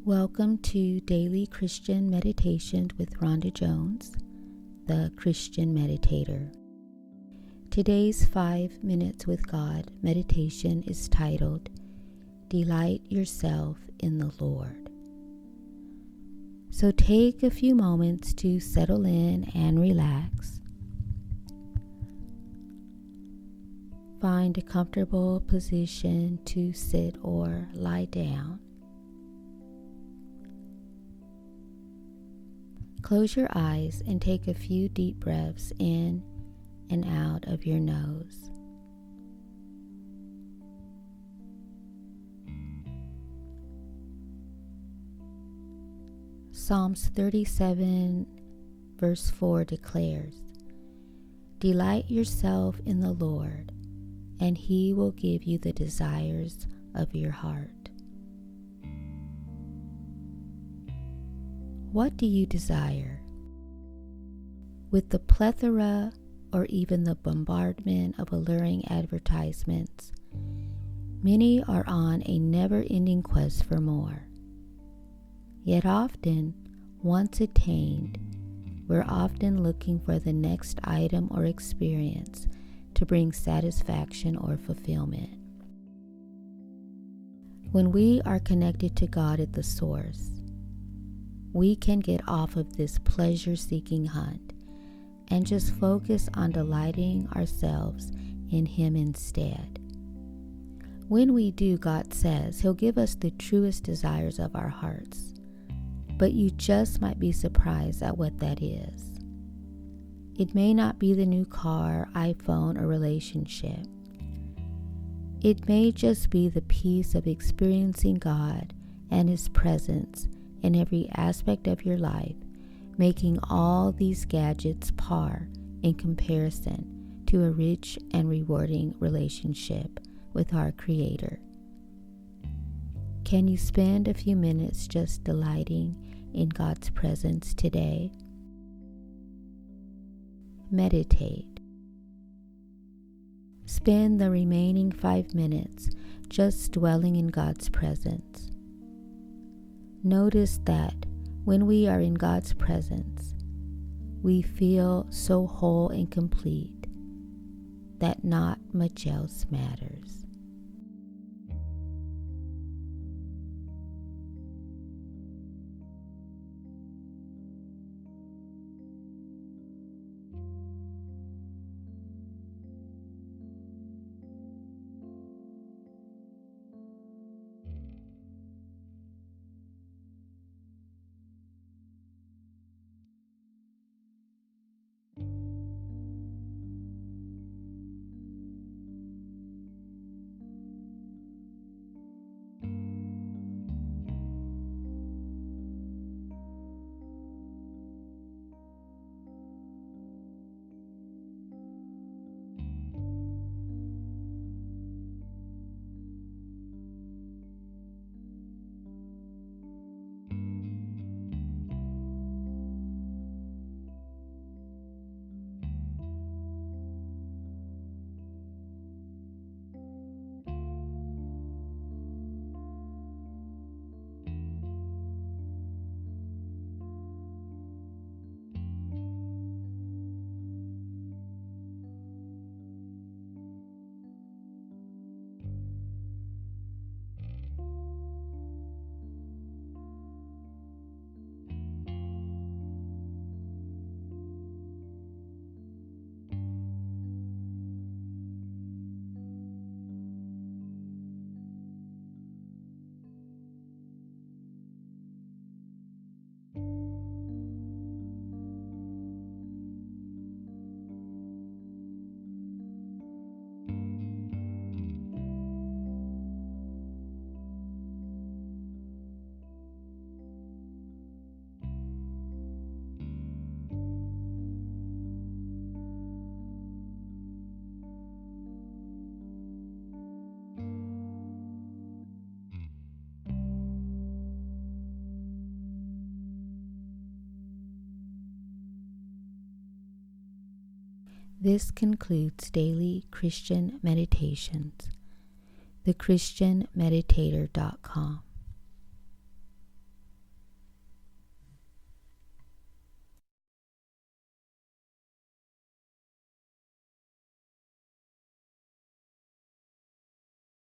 Welcome to Daily Christian Meditations with Rhonda Jones, the Christian Meditator. Today's 5 Minutes with God meditation is titled, Delight Yourself in the Lord. So take a few moments to settle in and relax. Find a comfortable position to sit or lie down. Close your eyes and take a few deep breaths in and out of your nose. Psalms 37 verse 4 declares, Delight yourself in the Lord, and He will give you the desires of your heart. What do you desire? With the plethora or even the bombardment of alluring advertisements, many are on a never-ending quest for more. Yet often, once attained, we're often looking for the next item or experience to bring satisfaction or fulfillment. When we are connected to God at the source, we can get off of this pleasure-seeking hunt and just focus on delighting ourselves in Him instead. When we do, God says He'll give us the truest desires of our hearts, but you just might be surprised at what that is. It may not be the new car, iPhone, or relationship. It may just be the peace of experiencing God and His presence in every aspect of your life, making all these gadgets par in comparison to a rich and rewarding relationship with our Creator. Can you spend a few minutes just delighting in God's presence today? Meditate. Spend the remaining 5 minutes just dwelling in God's presence. Notice that when we are in God's presence, we feel so whole and complete that not much else matters. This concludes Daily Christian Meditations, thechristianmeditator.com.